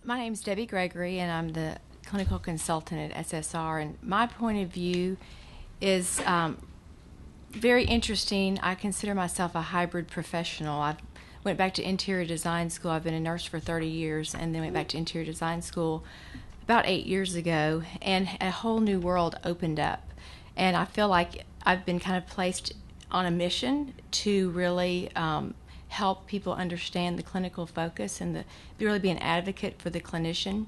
My name's Debbie Gregory, and I'm the clinical consultant at SSR. And my point of view is very interesting. I consider myself a hybrid professional. I went back to interior design school. I've been a nurse for 30 years, and then went back to interior design school about 8 years ago, and a whole new world opened up. And I feel like I've been kind of placed on a mission to really help people understand the clinical focus and really be an advocate for the clinician.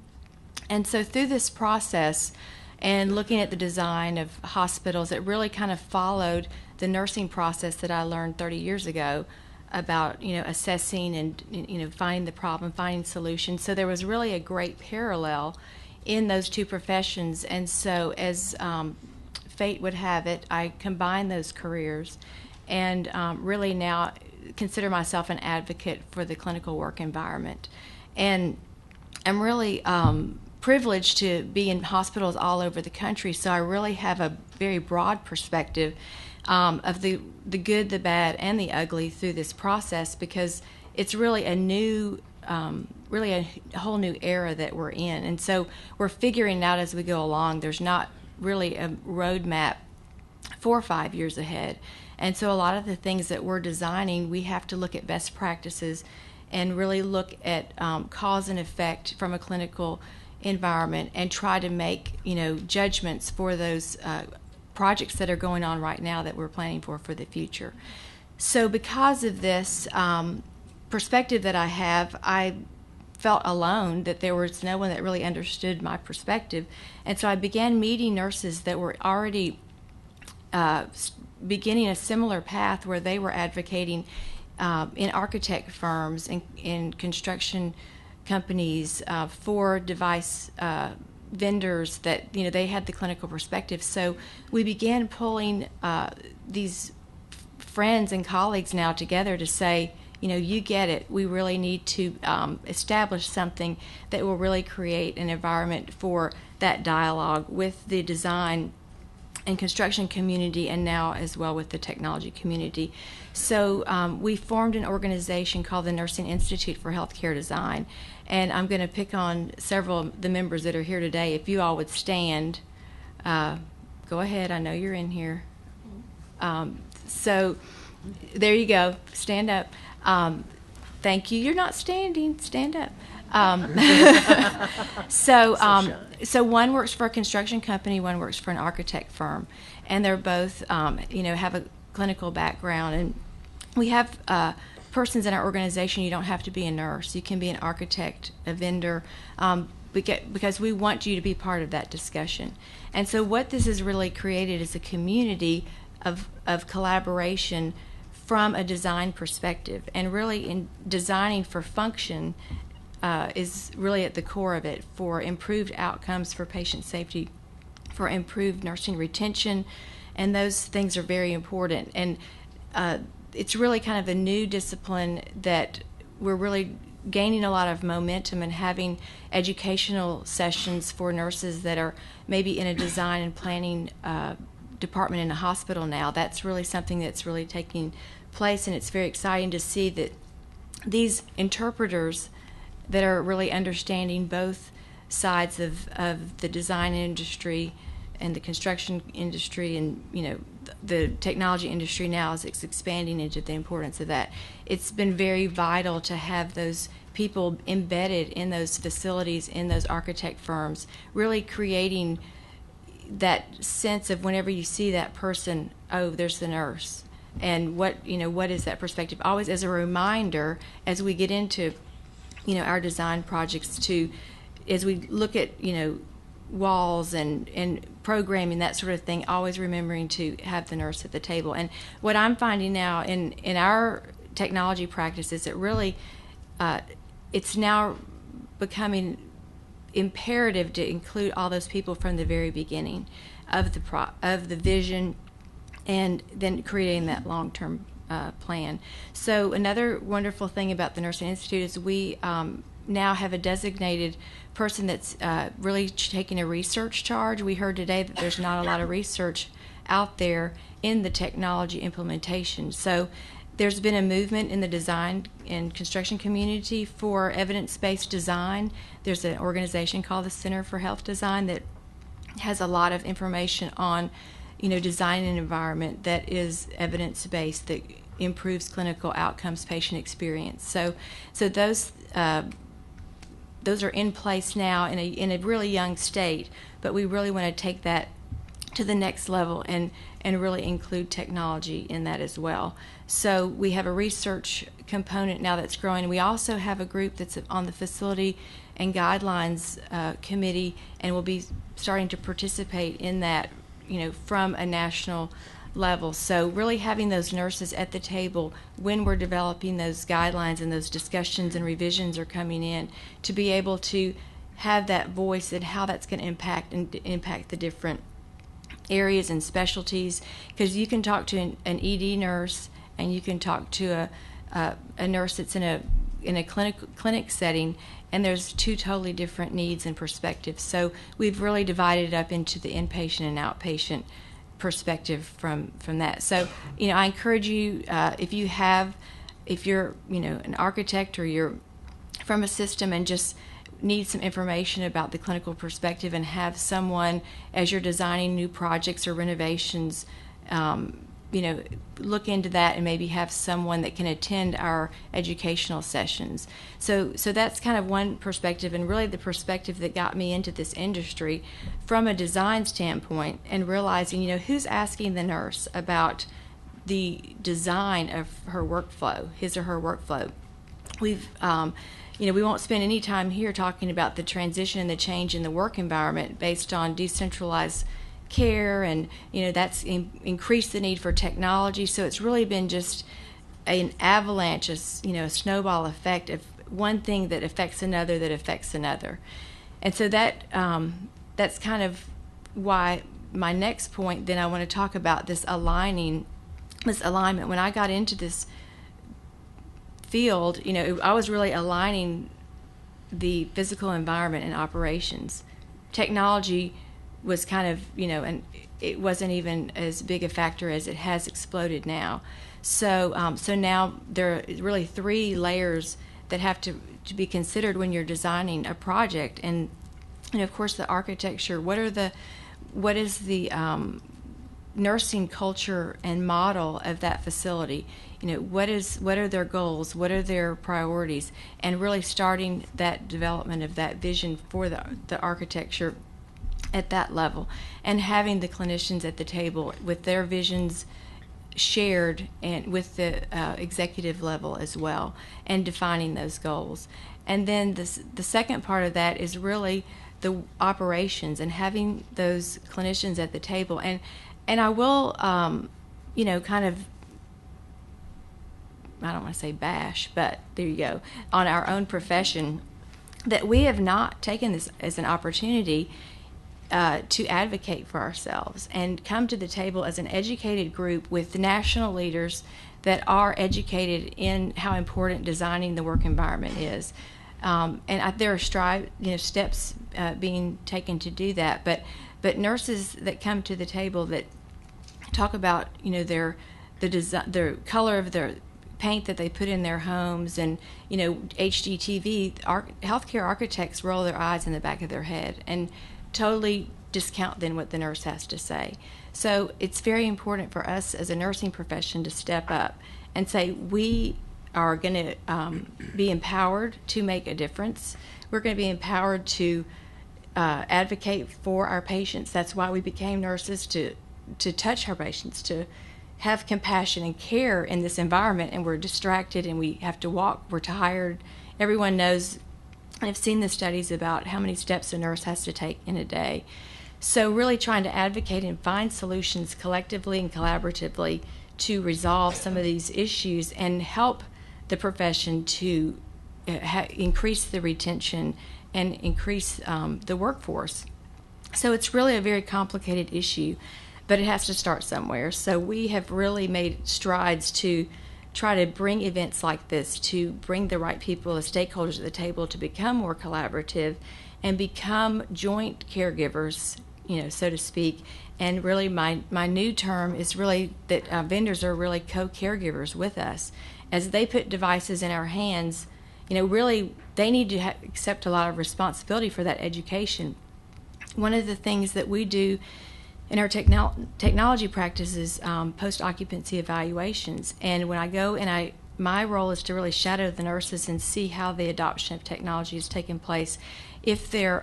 And so through this process and looking at the design of hospitals, it really kind of followed the nursing process that I learned 30 years ago about, assessing and, finding the problem, finding solutions. So there was really a great parallel in those two professions. And so as fate would have it, I combined those careers and really now consider myself an advocate for the clinical work environment. And I'm really privileged to be in hospitals all over the country, so I really have a very broad perspective of the good, the bad, and the ugly through this process, because it's really a new, really a whole new era that we're in. And so we're figuring out as we go along. There's not really a roadmap 4 or 5 years ahead. And so a lot of the things that we're designing, we have to look at best practices and really look at cause and effect from a clinical environment and try to make, judgments for those projects that are going on right now that we're planning for the future. So because of this perspective that I have, I felt alone, that there was no one that really understood my perspective. And so I began meeting nurses that were already beginning a similar path where they were advocating in architect firms and in construction companies for device vendors that they had the clinical perspective. So we began pulling these friends and colleagues now together to say, you get it. We really need to establish something that will really create an environment for that dialogue with the design and construction community, and now as well with the technology community. So we formed an organization called the Nursing Institute for Healthcare Design, and I'm going to pick on several of the members that are here today. If you all would stand, go ahead. I know you're in here. So there you go. Stand up. Thank you. You're not standing. Stand up. So one works for a construction company, one works for an architect firm, and they're both, have a clinical background. And we have persons in our organization. You don't have to be a nurse. You can be an architect, a vendor, because we want you to be part of that discussion. And so what this has really created is a community of collaboration from a design perspective, and really in designing for function is really at the core of it, for improved outcomes for patient safety, for improved nursing retention, and those things are very important. And it's really kind of a new discipline that we're really gaining a lot of momentum and having educational sessions for nurses that are maybe in a design and planning department in a hospital now. That's really something that's really taking place, and it's very exciting to see that these interpreters that are really understanding both sides of the design industry and the construction industry, and the technology industry now as it's expanding into the importance of that. It's been very vital to have those people embedded in those facilities, in those architect firms, really creating that sense of whenever you see that person, oh, there's the nurse, and what is that perspective, always as a reminder as we get into our design projects, to as we look at walls and programming, that sort of thing, always remembering to have the nurse at the table. And what I'm finding now in our technology practice is that really it's now becoming imperative to include all those people from the very beginning of the vision, and then creating that long-term plan. So another wonderful thing about the Nursing Institute is we now have a designated person that's really taking a research charge. We heard today that there's not a lot of research out there in the technology implementation. So There's been a movement in the design and construction community for evidence-based design. There's an organization called the Center for Health Design that has a lot of information on, designing an environment that is evidence-based, that improves clinical outcomes, patient experience. So those are in place now in a really young state, but we really want to take that to the next level and really include technology in that as well. So we have a research component now that's growing. We also have a group that's on the facility and guidelines committee, and will be starting to participate in that, from a national level. So really having those nurses at the table when we're developing those guidelines and those discussions and revisions are coming in, to be able to have that voice and how that's going to impact the different areas and specialties. Because you can talk to an ED nurse, and you can talk to a nurse that's in a clinic setting, and there's two totally different needs and perspectives. So we've really divided it up into the inpatient and outpatient perspective from that. So I encourage you, if you're an architect, or you're from a system and just need some information about the clinical perspective, and have someone, as you're designing new projects or renovations, look into that, and maybe have someone that can attend our educational sessions. So that's kind of one perspective, and really the perspective that got me into this industry from a design standpoint, and realizing, who's asking the nurse about the design of her workflow, his or her workflow. We've we won't spend any time here talking about the transition and the change in the work environment based on decentralized care, and that's increased the need for technology. So it's really been just an avalanche, a snowball effect of one thing that affects another that affects another. And so that's kind of why my next point, then I want to talk about this alignment. When I got into this field, I was really aligning the physical environment and operations. Technology was kind of, and it wasn't even as big a factor as it has exploded now. So now there are really three layers that have to be considered when you're designing a project, and of course the architecture. What is the nursing culture and model of that facility? What are their goals? What are their priorities? And really starting that development of that vision for the architecture at that level, and having the clinicians at the table with their visions shared, and with the executive level as well, and defining those goals. And then the second part of that is really the operations, and having those clinicians at the table. And I will, kind of, I don't want to say bash, but there you go, on our own profession, that we have not taken this as an opportunity to advocate for ourselves and come to the table as an educated group with national leaders that are educated in how important designing the work environment is. And there are steps being taken to do that. But nurses that come to the table that talk about their color of their paint that they put in their homes, and HGTV, healthcare architects roll their eyes in the back of their head and totally discount then what the nurse has to say. So it's very important for us as a nursing profession to step up and say, we are going to be empowered to make a difference. We're going to be empowered to advocate for our patients. That's why we became nurses, to touch our patients, to have compassion and care in this environment. And we're distracted, and we have to walk. We're tired. Everyone knows, I've seen the studies about how many steps a nurse has to take in a day. So really trying to advocate and find solutions collectively and collaboratively to resolve some of these issues, and help the profession to increase the retention and increase the workforce. So it's really a very complicated issue, but it has to start somewhere. So we have really made strides to try to bring events like this, to bring the right people, the stakeholders at the table, to become more collaborative and become joint caregivers so to speak. And really, my new term is really that vendors are really co-caregivers with us. As they put devices in our hands, really they need to accept a lot of responsibility for that education. One of the things that we do in our technology practice is post-occupancy evaluations. And when I go and my role is to really shadow the nurses and see how the adoption of technology is taking place, if their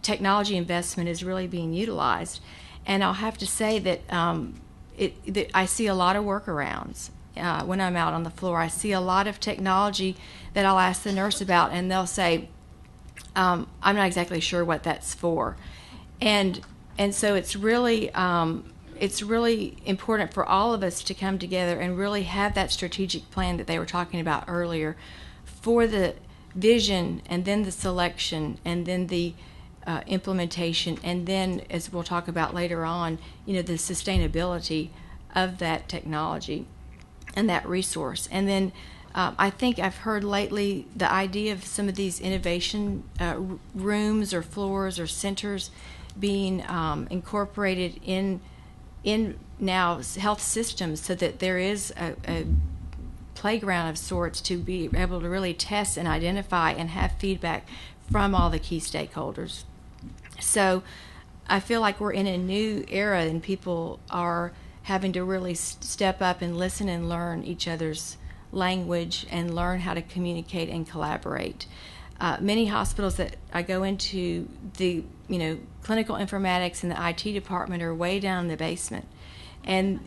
technology investment is really being utilized. And I'll have to say that I see a lot of workarounds when I'm out on the floor. I see a lot of technology that I'll ask the nurse about, and they'll say, I'm not exactly sure what that's for. And so it's really important for all of us to come together and really have that strategic plan that they were talking about earlier, for the vision and then the selection and then the implementation, and then, as we'll talk about later on, the sustainability of that technology and that resource. And then I think I've heard lately the idea of some of these innovation rooms or floors or centers being incorporated in now health systems, so that there is a playground of sorts to be able to really test and identify and have feedback from all the key stakeholders. So I feel like we're in a new era, and people are having to really step up and listen and learn each other's language and learn how to communicate and collaborate. Many hospitals that I go into, the clinical informatics and the IT department are way down in the basement, and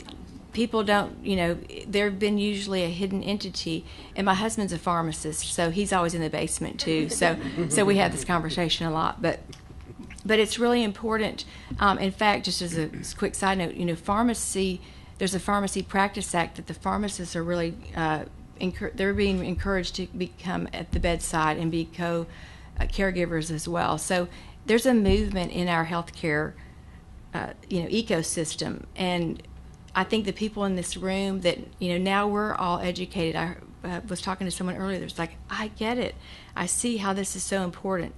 people don't, they've been usually a hidden entity. And my husband's a pharmacist, so he's always in the basement too. So we have this conversation a lot, but it's really important. In fact, just as a quick side note, there's a Pharmacy Practice Act that the pharmacists are really they're being encouraged to become at the bedside and be co-caregivers as well. So there's a movement in our healthcare ecosystem, and I think the people in this room that now we're all educated. I was talking to someone earlier that's like, I get it. I see how this is so important.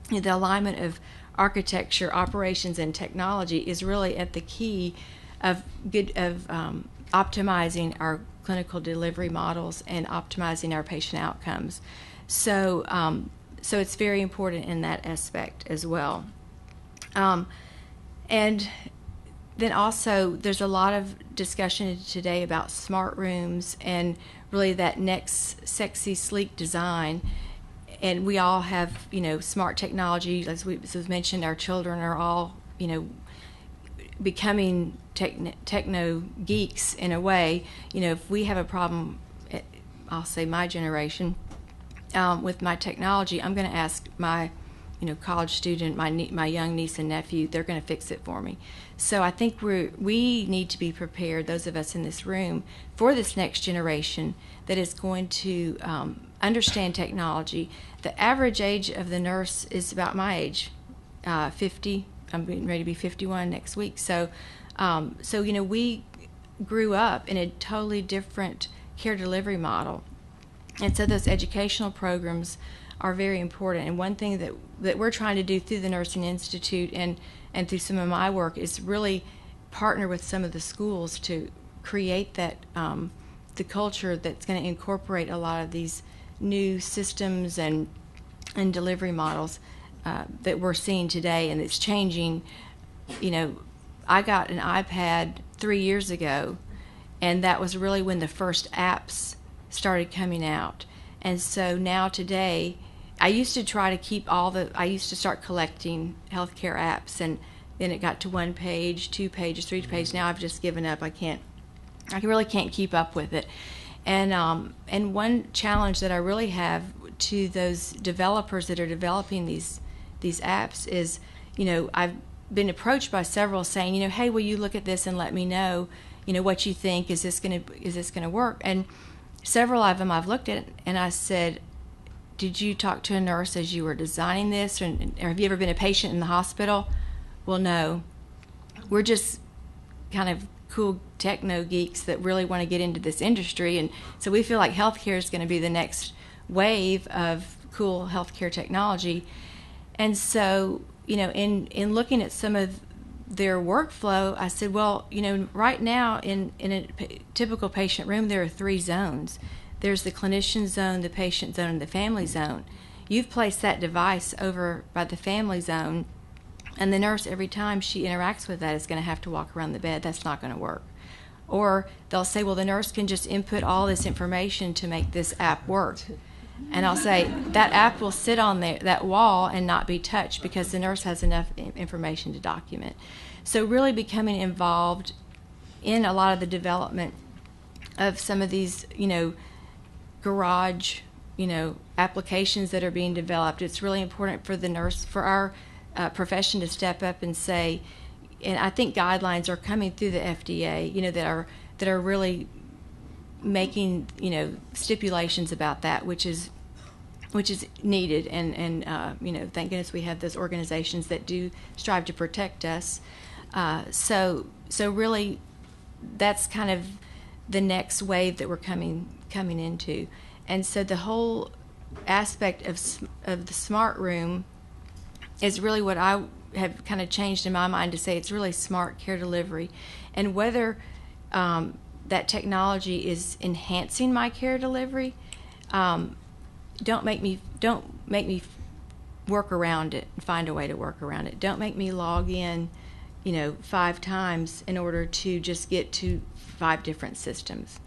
The alignment of architecture, operations, and technology is really at the key of optimizing our clinical delivery models and optimizing our patient outcomes. So it's very important in that aspect as well. And then also, there's a lot of discussion today about smart rooms and really that next sexy, sleek design. And we all have, smart technology. As was mentioned, our children are all, becoming techno geeks in a way. If we have a problem, I'll say my generation, with my technology, I'm going to ask my college student, my young niece and nephew, they're going to fix it for me. So I think we need to be prepared, those of us in this room, for this next generation that is going to understand technology. The average age of the nurse is about my age, 50. I'm getting ready to be 51 next week. So we grew up in a totally different care delivery model. And so those educational programs are very important. And one thing that we're trying to do through the Nursing Institute and through some of my work is really partner with some of the schools to create that the culture that's going to incorporate a lot of these new systems and delivery models that we're seeing today, and it's changing. I got an iPad 3 years ago, and that was really when the first apps started coming out. And so now today, I used to try to keep I used to start collecting healthcare apps, and then it got to 1 page, 2 pages, 3 pages. Now I've just given up. I really can't keep up with it. And one challenge that I really have to those developers that are developing these apps is, I've been approached by several saying, hey, will you look at this and let me know, what you think? Is this gonna work? And several of them I've looked at, and I said, did you talk to a nurse as you were designing this, or have you ever been a patient in the hospital? Well, no. We're just kind of cool techno geeks that really want to get into this industry, and so we feel like healthcare is going to be the next wave of cool healthcare technology. And so, in looking at some of their workflow, I said, well, right now in a typical patient room, there are 3 zones. There's the clinician zone, the patient zone, and the family zone. You've placed that device over by the family zone, and the nurse, every time she interacts with that, is going to have to walk around the bed. That's not going to work. Or they'll say, well, the nurse can just input all this information to make this app work. And I'll say, that app will sit on that wall and not be touched because the nurse has enough information to document. So really becoming involved in a lot of the development of some of these, garage, applications that are being developed. It's really important for the nurse, for our profession to step up and say, and I think guidelines are coming through the FDA, that are really making, stipulations about that, which is needed, and thank goodness we have those organizations that do strive to protect us. So really, that's kind of the next wave that we're coming into, and so the whole aspect of the smart room is really what I have kind of changed in my mind to say it's really smart care delivery, and whether that technology is enhancing my care delivery, don't make me work around it and find a way to work around it. Don't make me log in 5 times in order to just get to 5 different systems.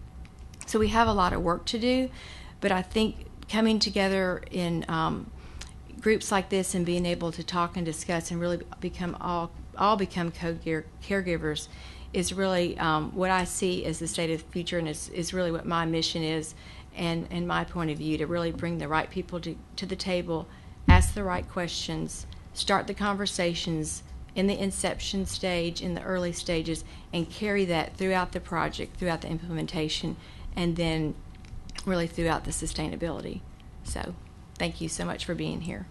So we have a lot of work to do, but I think coming together in groups like this and being able to talk and discuss and really become become co-caregivers is really what I see as the state of the future, and is really what my mission is, and my point of view, to really bring the right people to the table, ask the right questions, start the conversations in the inception stage, in the early stages, and carry that throughout the project, throughout the implementation, and then really throughout the sustainability. So thank you so much for being here.